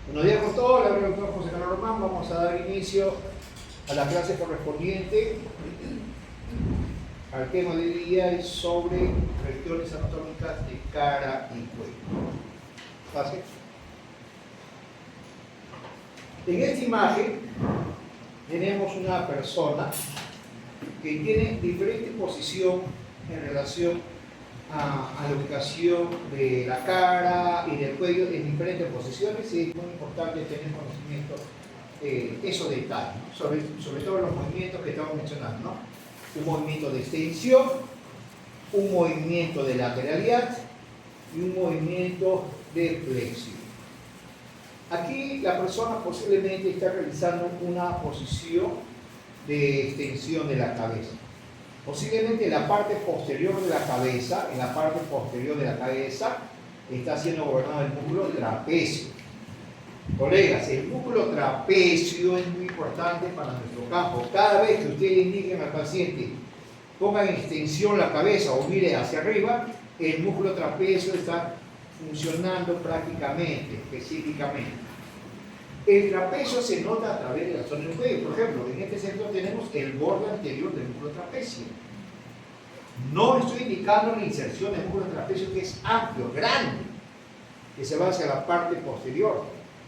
Buenos días con todos, le habla el doctor José Carlos Román. Vamos a dar inicio a la clase correspondiente al tema de hoy día es sobre regiones anatómicas de cara y cuello. ¿Fácil? En esta imagen tenemos una persona que tiene diferente posición en relación a la ubicación de la cara y del cuello en diferentes posiciones, y es muy importante tener conocimiento de esos detalles, ¿no? sobre todo los movimientos que estamos mencionando, ¿no? Un movimiento de extensión, un movimiento de lateralidad y un movimiento de flexión. Aquí la persona posiblemente está realizando una posición de extensión de la cabeza. Posiblemente en la parte posterior de la cabeza, está siendo gobernado el músculo trapecio. Colegas, el músculo trapecio es muy importante para nuestro campo. Cada vez que ustedes indiquen al paciente, pongan en extensión la cabeza o mire hacia arriba, el músculo trapecio está funcionando prácticamente, específicamente. El trapecio se nota a través de la zona del cuello. Por ejemplo, en este sector tenemos el borde anterior del músculo trapecio. No estoy indicando la inserción del músculo trapecio, que es amplio, grande, que se va hacia la parte posterior,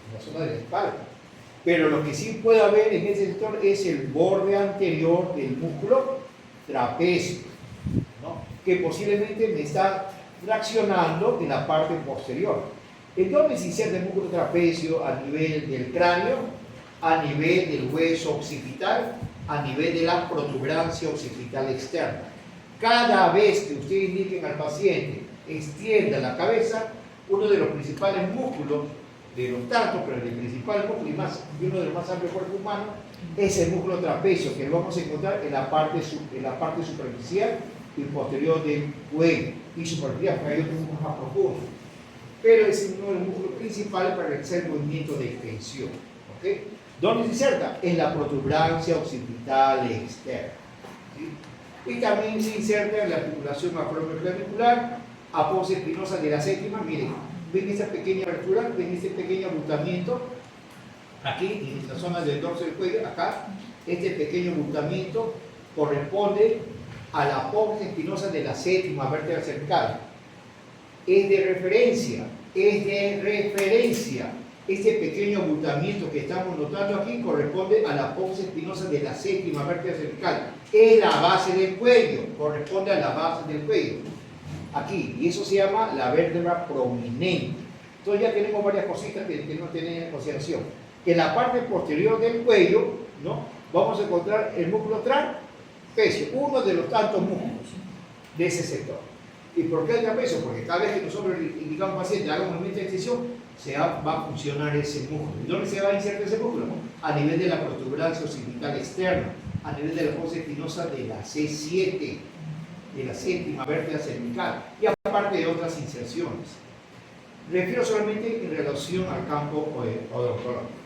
en la zona de la espalda. Pero lo que sí puede haber en este sector es el borde anterior del músculo trapecio, ¿no? Que posiblemente me está traccionando en la parte posterior. ¿En dónde se inserta el músculo trapecio? A nivel del cráneo, a nivel del hueso occipital, a nivel de la protuberancia occipital externa. Cada vez que ustedes indiquen al paciente extienda la cabeza, uno de los principales músculos, de los tantos, pero el principal músculo y uno de los más amplios cuerpos humanos, es el músculo trapecio, que lo vamos a encontrar en la parte superficial y posterior del cuello, y superficial, porque hay otros músculos más profundos. Pero es uno de los músculos principales para realizar el movimiento de extensión. ¿Okay? ¿Dónde se inserta? En la protuberancia occipital externa. ¿Sí? Y también se inserta en la articulación acromioclavicular, apósito espinosa de la séptima. Miren, ven esa pequeña abertura, ven este pequeño abultamiento, aquí en la zona del dorso del cuello, acá, este pequeño abultamiento corresponde a la apósito espinosa de la séptima vértebra cervical. Es de referencia. Este pequeño abultamiento que estamos notando aquí corresponde a la apósito espinosa de la séptima vértebra cervical. Es la base del cuello, corresponde a la base del cuello. Aquí, y eso se llama la vértebra prominente. Entonces ya tenemos varias cositas que tenemos que tener en consideración. Que en la parte posterior del cuello, ¿no?, vamos a encontrar el músculo trapecio, uno de los tantos músculos de ese sector. ¿Y por qué el trapecio? Porque cada vez que nosotros indicamos al paciente haga un movimiento de extensión, va a funcionar ese músculo. ¿Y dónde se va a insertar ese músculo? A nivel de la protuberancia occipital externa, a nivel de la apósito espinosa de la C7, de la séptima vértebra cervical, y aparte de otras inserciones. Refiero solamente en relación al campo odontológico.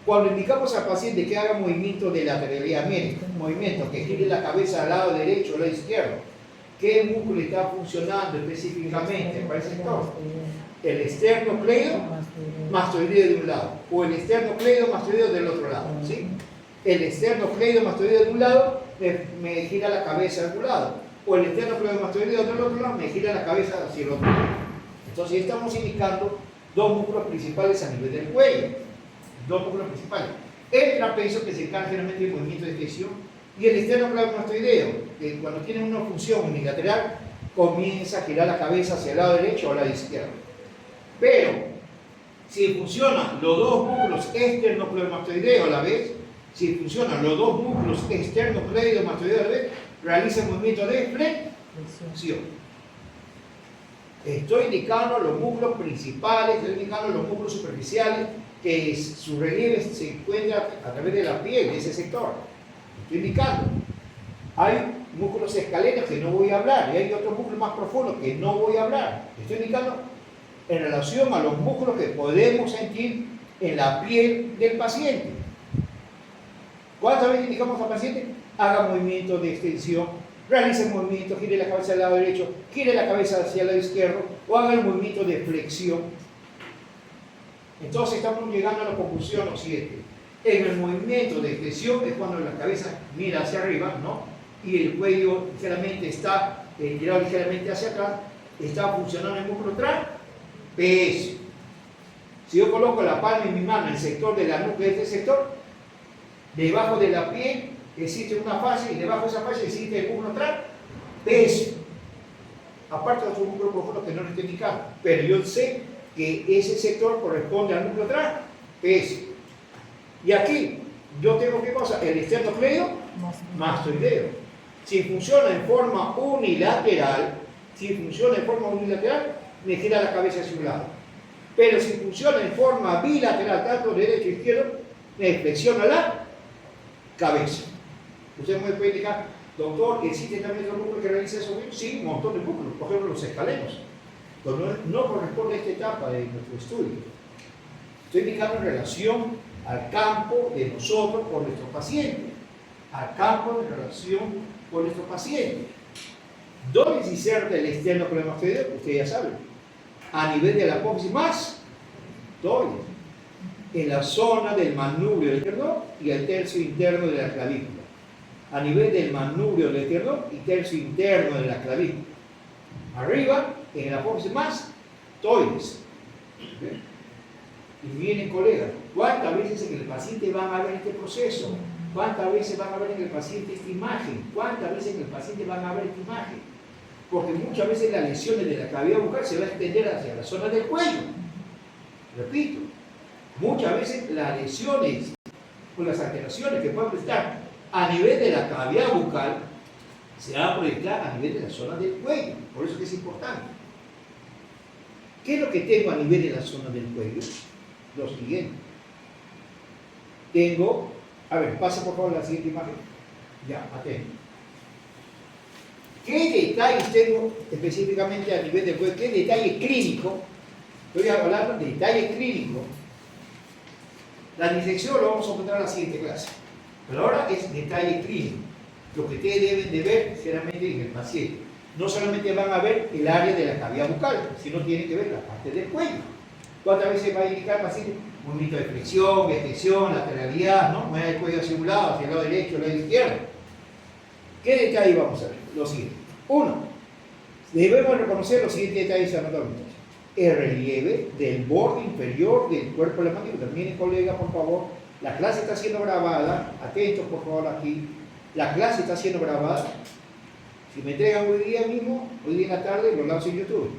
Cuando indicamos al paciente que haga movimiento de lateralidad, miren, un movimiento que gire la cabeza al lado derecho o al lado izquierdo, ¿qué músculo está funcionando específicamente para ese sector? El esternocleidomastoideo de un lado o el esternocleidomastoideo del otro lado, ¿sí? El esternocleidomastoideo de un lado me gira la cabeza a un lado, o el esternocleidomastoideo del otro lado me gira la cabeza hacia el otro lado. Entonces estamos indicando dos músculos principales a nivel del cuello, dos músculos principales. El trapecio, que se encarga generalmente del movimiento de extensión, y el esternocleidomastoideo, que cuando tiene una función unilateral comienza a girar la cabeza hacia el lado derecho o al lado izquierdo. Pero si funcionan los dos músculos esternocleidomastoideo a la vez, si funcionan los dos músculos esternocleidomastoideo a la vez, realiza el movimiento de flexión. Estoy indicando los músculos principales, estoy indicando los músculos superficiales, que su relieve se encuentra a través de la piel de ese sector. Estoy indicando. Hay músculos escalenos que no voy a hablar, y hay otros músculos más profundos que no voy a hablar. Estoy indicando en relación a los músculos que podemos sentir en la piel del paciente. ¿Cuántas veces indicamos al paciente? Haga movimiento de extensión, realice el movimiento, gire la cabeza al lado derecho, gire la cabeza hacia el lado izquierdo, o haga el movimiento de flexión. Entonces estamos llegando a la conclusión lo siguiente. En el movimiento de extensión es cuando la cabeza mira hacia arriba, ¿no? Y el cuello ligeramente está girado ligeramente hacia acá, está funcionando el músculo trapecio. Si yo coloco la palma de mi mano en el sector de la nuca de este sector, debajo de la piel existe una fase y debajo de esa fase existe el músculo trapecio. Aparte de otro músculo profundo que no lo estoy indicando, pero yo sé que ese sector corresponde al músculo trapecio. Y aquí yo tengo ¿qué cosa? El esternocleido mastoideo. Si funciona en forma unilateral, me gira la cabeza hacia un lado. Pero si funciona en forma bilateral, tanto derecho e izquierdo, me flexiona la cabeza. Usted me puede indicar, doctor, ¿existe también otro músculo que realiza eso? Sí, un montón de músculos, por ejemplo los escalenos. Pero no corresponde a esta etapa de nuestro estudio. Estoy indicando en relación al campo de nosotros por nuestros pacientes. Al campo de relación con nuestros pacientes. ¿Dónde se inserta el esternocleidomastoideo? Ustedes ya saben. A nivel de la apófisis mastoides. En la zona del manubrio del esternón y el tercio interno de la clavícula. A nivel del manubrio del esternón y tercio interno de la clavícula. Arriba, en el apófisis mastoides. Y miren, colegas, ¿cuántas veces en el paciente van a ver este proceso? ¿Cuántas veces van a ver en el paciente esta imagen? ¿Cuántas veces en el paciente van a ver esta imagen? Porque muchas veces las lesiones de la cavidad bucal se va a extender hacia la zona del cuello. Repito, muchas veces las lesiones o las alteraciones que pueden estar a nivel de la cavidad bucal se van a proyectar a nivel de la zona del cuello. Por eso que es importante. ¿Qué es lo que tengo a nivel de la zona del cuello? Lo siguiente. Tengo, a ver, pase por favor la siguiente imagen. Ya, atento. ¿Qué detalles tengo específicamente a nivel del cuello? ¿Qué detalle clínico? Estoy hablando de detalle clínico. La disección lo vamos a encontrar en la siguiente clase. Pero ahora es detalle clínico. Lo que ustedes deben de ver seriamente en el paciente. No solamente van a ver el área de la cavidad bucal, sino tienen que ver la parte del cuello. ¿Cuántas veces va a indicar el paciente? Movimiento de flexión, extensión, lateralidad, ¿no? Mueve el cuello hacia un lado, hacia el lado derecho, el lado izquierdo. ¿Qué detalle vamos a ver? Lo siguiente. Uno, debemos reconocer los siguientes detalles anatómicos. El relieve del borde inferior del cuerpo de la mandíbula. Miren, colega, por favor, la clase está siendo grabada. Atentos, por favor, aquí. La clase está siendo grabada. Si me entregan hoy día mismo, hoy día en la tarde, lo lanzo en YouTube.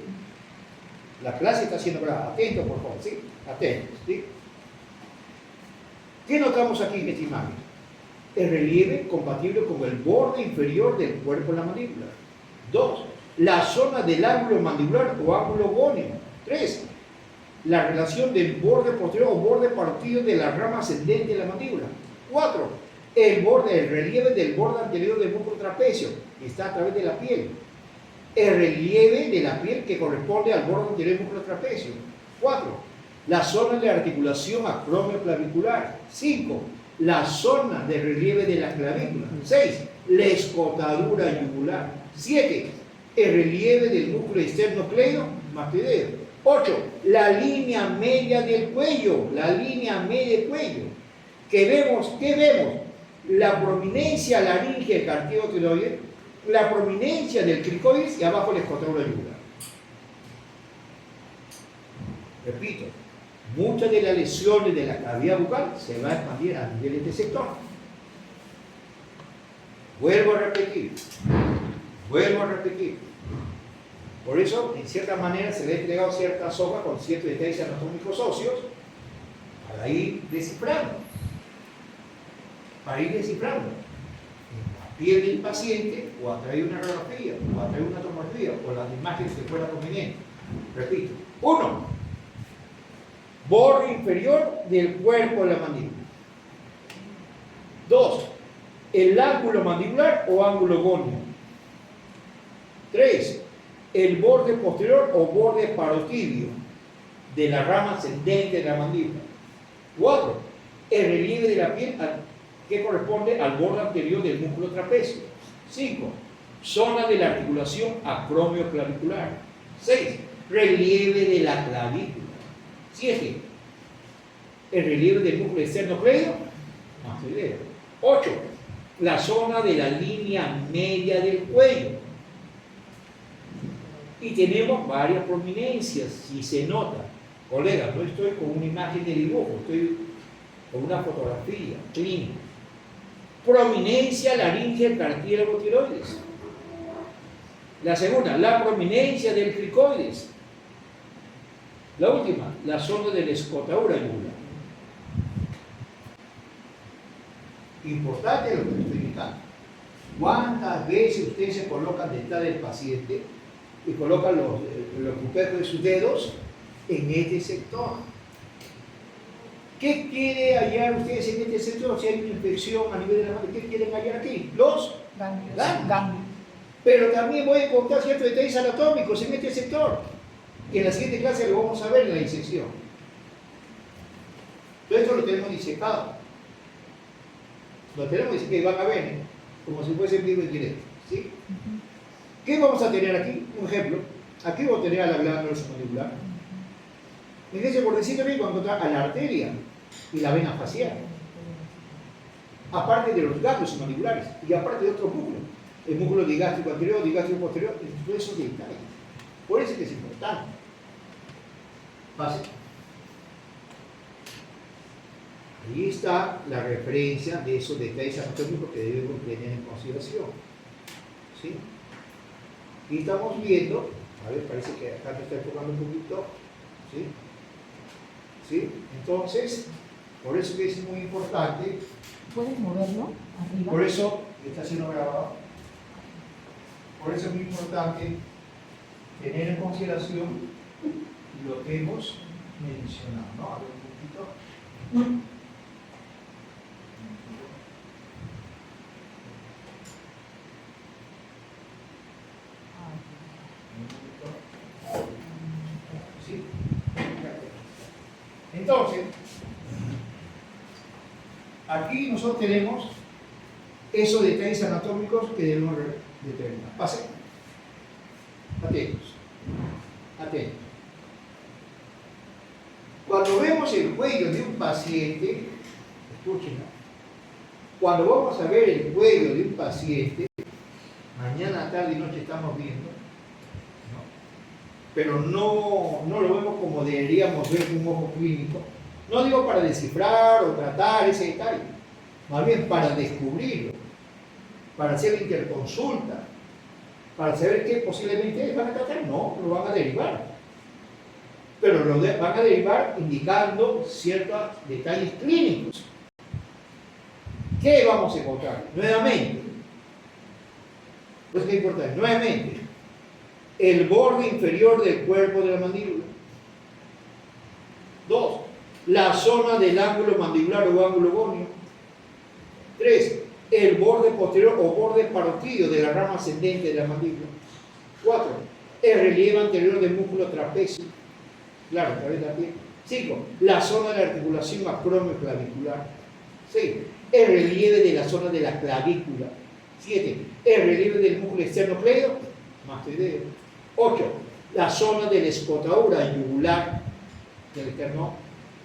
La clase está siendo grabada. Atentos, por favor, ¿sí? Atentos, ¿sí? ¿Qué notamos aquí en esta imagen? El relieve compatible con el borde inferior del cuerpo de la mandíbula. 2. La zona del ángulo mandibular o ángulo góneo. 3. La relación del borde posterior o borde partido de la rama ascendente de la mandíbula. 4. El relieve del borde anterior del músculo trapecio, que está a través de la piel. El relieve de la piel que corresponde al borde anterior del músculo trapecio. 4. La zona de articulación acromioclavicular. 5. La zona de relieve de la clavícula. 6. La escotadura yugular. 7. El relieve del músculo esternocleidomastoideo. 8. La línea media del cuello. La línea media del cuello. ¿Qué vemos? La prominencia laringea cartílago-tiroide, la prominencia del cricoides y abajo la escotadura yugular. Repito, muchas de las lesiones de la cavidad bucal se van a expandir a nivel de este sector. Vuelvo a repetir. Por eso, en cierta manera, se le ha entregado ciertas hojas con ciertos detalles anatómicos óseos para ir descifrando. En la piel del paciente, o a través de una radiografía, o a través de una tomografía, o las imágenes que fuera conveniente. Repito. 1. Borde inferior del cuerpo de la mandíbula. 2. El ángulo mandibular o ángulo góneo. 3. El borde posterior o borde parotidio de la rama ascendente de la mandíbula. 4. El relieve de la piel que corresponde al borde anterior del músculo trapecio. 5. Zona de la articulación acromioclavicular. 6. Relieve de la clavícula. 7. el relieve del músculo esternocleido, mastoideo. 8. La zona de la línea media del cuello. Y tenemos varias prominencias, si se nota. Colegas, no estoy con una imagen de dibujo, estoy con una fotografía clínica. Prominencia laringe del cartílago tiroides. La segunda, la prominencia del cricoides. La última, la zona de la escotadura yugular. Importante lo que estoy indicando. ¿Cuántas veces ustedes se colocan detrás del paciente y colocan los pupilos de sus dedos en este sector? ¿Qué quieren hallar ustedes en este sector? Si hay una infección a nivel de la mano, ¿qué quieren hallar aquí? Los ganglios. Pero también voy a encontrar ciertos detalles anatómicos en este sector, que en la siguiente clase lo vamos a ver en la disección. Todo esto lo tenemos disecado. Lo tenemos disecado y van a ver, como si fuese en vivo y directo. ¿Sí? ¿Qué vamos a tener aquí? Un ejemplo. Aquí vamos a tener a la glándula submandibular. En ese bordecito vamos a encontrar a la arteria y la vena facial. Aparte de los ganglios submandibulares y aparte de otros músculos. El músculo digástrico anterior, digástrico posterior, todo eso de detalles. Por eso es que es importante. Pase. Ahí está la referencia de esos detalles anatómicos que debemos tener en consideración. ¿Sí? Y estamos viendo, a ver, parece que acá me está enfocando un poquito. ¿Sí? ¿Sí? Entonces, por eso que es muy importante. ¿Puedes moverlo arriba? Por eso, está siendo grabado. Por eso es muy importante tener en consideración lo que hemos mencionado, ¿no? A ver un poquito. ¿Sí? Entonces, aquí nosotros tenemos esos detalles anatómicos que debemos determinar. Pase. Atentos. Atentos. Cuando vemos el cuello de un paciente, escuchen, cuando vamos a ver el cuello de un paciente, mañana, tarde y noche estamos viendo, ¿no? Pero no lo vemos como deberíamos ver con un ojo clínico. No digo para descifrar o tratar ese detalle, más bien para descubrirlo, para hacer interconsulta, para saber qué posiblemente van a tratar. No, lo van a derivar. Pero lo van a derivar indicando ciertos detalles clínicos. ¿Qué vamos a encontrar? Nuevamente, pues qué importante, nuevamente, el borde inferior del cuerpo de la mandíbula. 2. La zona del ángulo mandibular o ángulo góneo. 3. El borde posterior o borde parotidio de la rama ascendente de la mandíbula. 4. El relieve anterior del músculo trapecio. Claro, a través de la piel. 5. La zona de la articulación acromioclavicular. 6. El relieve de la zona de la clavícula. 7. El relieve del músculo esternocleido, mastoideo. 8. La zona de la escotadura yugular del esternón.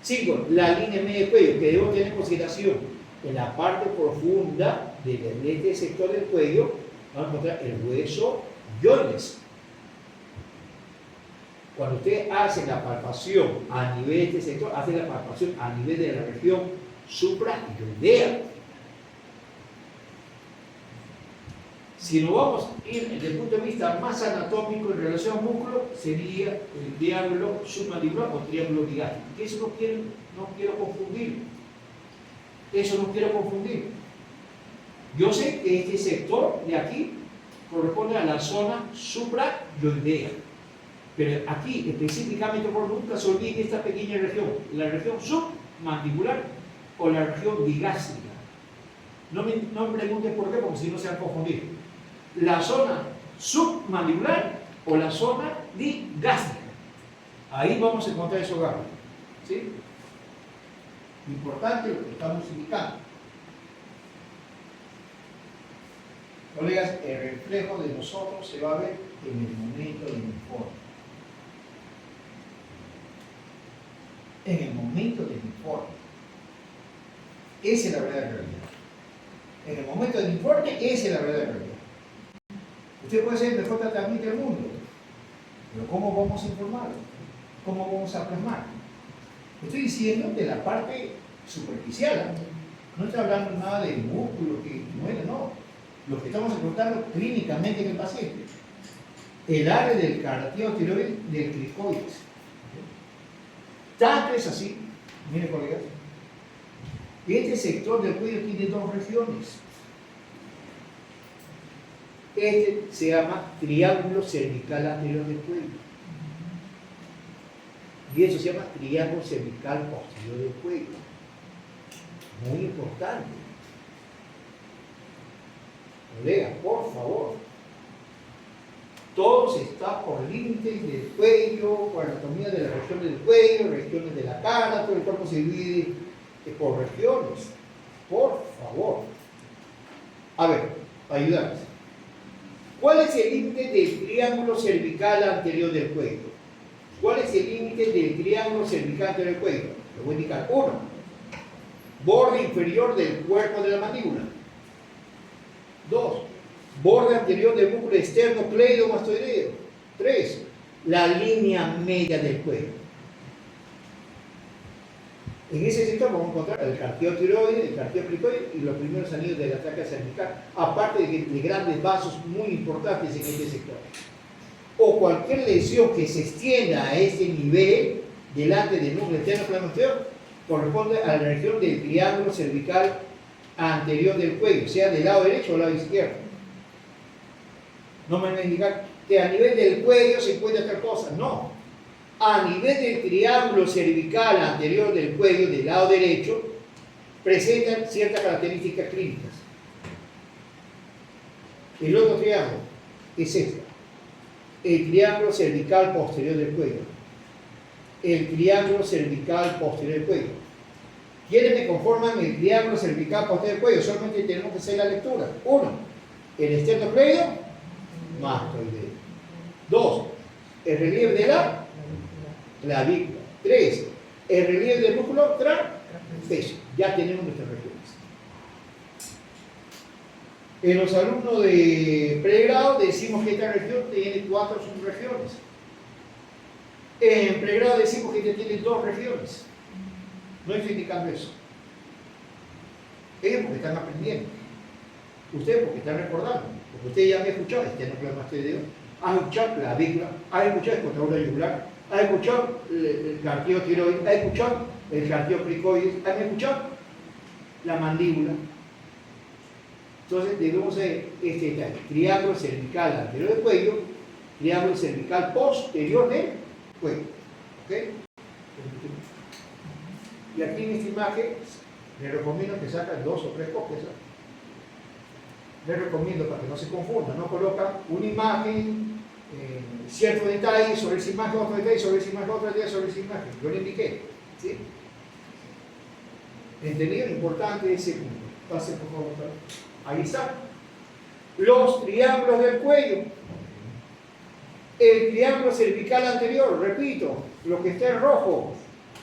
5. La línea media del cuello, que debo tener en consideración. En la parte profunda de este sector del cuello vamos a encontrar el hueso yoides. Cuando usted hace la palpación a nivel de este sector, hace la palpación a nivel de la región suprayoidea. Si nos vamos a ir desde el punto de vista más anatómico en relación al músculo, sería el triángulo submandibular o triángulo digástrico. Eso no quiero confundir. Eso no quiero confundir. Yo sé que este sector de aquí corresponde a la zona suprayoidea. Pero aquí, específicamente, por nunca se olvide esta pequeña región, la región submandibular o la región digástrica. No me pregunten por qué, porque si no se van a confundir. La zona submandibular o la zona digástrica. Ahí vamos a encontrar esos ganglios. ¿Sí? Importante lo que estamos indicando. Colegas, el reflejo de nosotros se va a ver en el momento del informe. En el momento del informe. informe. Esa es la verdadera realidad. En el momento del informe, esa es la verdadera realidad. Usted puede ser el mejor tratamiento del mundo, pero ¿cómo vamos a informarlo? ¿Cómo vamos a plasmar? Estoy diciendo de la parte superficial, ¿eh? No estoy hablando nada del músculo que muere, no. Lo que estamos encontrando clínicamente en el paciente. El área del cartílago del cricoides. Tanto es así, miren colegas, este sector del cuello tiene dos regiones. Este se llama triángulo cervical anterior del cuello. Y eso se llama triángulo cervical posterior del cuello. Muy importante. Colegas, por favor. Todo se está por límites del cuello, por anatomía de la región del cuello, regiones de la cara, todo el cuerpo se divide por regiones. Por favor. A ver, ayúdanos. ¿Cuál es el límite del triángulo cervical anterior del cuello? ¿Cuál es el límite del triángulo cervical anterior del cuello? Lo voy a indicar. 1. Borde inferior del cuerpo de la mandíbula. 2. Borde anterior del músculo externo cleidomastoideo. 3. La línea media del cuello. En ese sector vamos a encontrar el cartílago-tiroides, el cartílago-cricoides y los primeros anillos de la tráquea cervical, aparte de grandes vasos muy importantes en este sector. O cualquier lesión que se extienda a este nivel delante del núcleo externo cleidomastoideo corresponde a la región del triángulo cervical anterior del cuello, sea del lado derecho o del lado izquierdo. No me van a indicar que a nivel del cuello se encuentra tal cosa, no. A nivel del triángulo cervical anterior del cuello del lado derecho presentan ciertas características clínicas. El otro triángulo es este. El triángulo cervical posterior del cuello. El triángulo cervical posterior del cuello. ¿Quiénes me conforman el triángulo cervical posterior del cuello? Solamente tenemos que hacer la lectura. 1. El esternocleidomastoideo. 2. El relieve de la clavícula. 3. El relieve del músculo trapecio. Ya tenemos nuestras regiones. En los alumnos de pregrado decimos que esta región tiene 4 subregiones. En pregrado decimos que esta tiene 2 regiones. No estoy indicando eso. Ellos porque están aprendiendo. Ustedes porque están recordando. Porque ustedes ya me han escuchado esternocleidomastoideo, han escuchado clavícula, han escuchado escotadura yugular, han escuchado el cartílago-tiroides, han escuchado el cartílago-cricoides, han escuchado la mandíbula. Entonces debemos ver este detalle. Triángulo cervical anterior del cuello, triángulo cervical posterior del cuello. ¿Ok? Y aquí en esta imagen les recomiendo que saquen 2 o 3 copias. Les recomiendo para que no se confundan, no colocan una imagen, cierto detalle sobre esa imagen, otro detalle sobre esa imagen, otro detalle sobre esa imagen. Yo le indiqué. ¿Sí? ¿Entendido? Importante ese punto. Pase por favor. Ahí está. Los triángulos del cuello. El triángulo cervical anterior, repito, lo que está en rojo,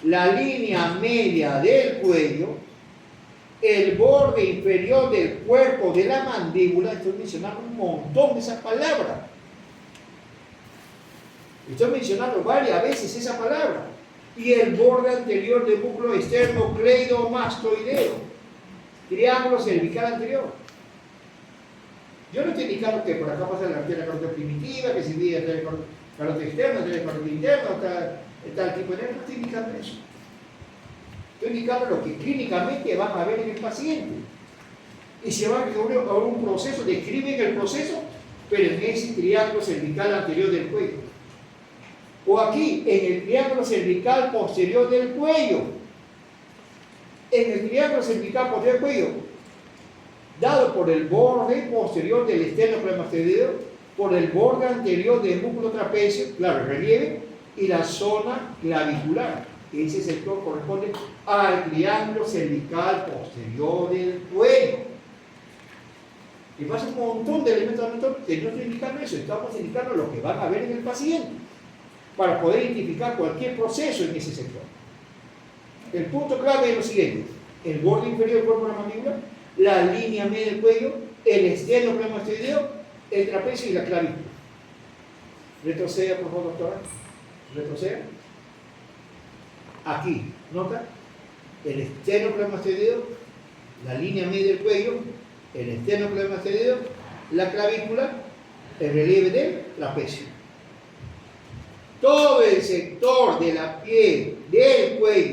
la línea media del cuello, el borde inferior del cuerpo de la mandíbula. Estoy mencionando un montón de esas palabras. Estoy mencionando varias veces esa palabra. Y el borde anterior del músculo externo cleidomastoideo. Triángulo cervical anterior. Yo no estoy indicando que por acá pasa la arteria carótida primitiva, que se divide arteria carótida externa, arteria carótida interna, tal tipo de... No estoy indicando eso. Estoy indicando lo que clínicamente van a ver en el paciente. Y se va a un proceso, describen el proceso, pero en ese triángulo cervical anterior del cuello. O aquí, en el triángulo cervical posterior del cuello. En el triángulo cervical posterior del cuello, dado por el borde posterior del esternocleidomastoideo, por el borde anterior del músculo trapecio, claro, el relieve, y la zona clavicular. Ese sector corresponde al triángulo cervical posterior del cuello. Y pasa un montón de elementos anatómicos que no estoy indicando eso, estamos indicando lo que van a ver en el paciente, para poder identificar cualquier proceso en ese sector. El punto clave es lo siguiente: el borde inferior del cuerpo de la mandíbula, la línea media del cuello, el esternocleidomastoideo, el trapecio y la clavícula. Retroceda, por favor, doctora. Retroceda. Aquí, nota, el esternocleidomastoideo, la línea media del cuello, el esternocleidomastoideo, la clavícula, el relieve del trapecio. Todo el sector de la piel, del cuello,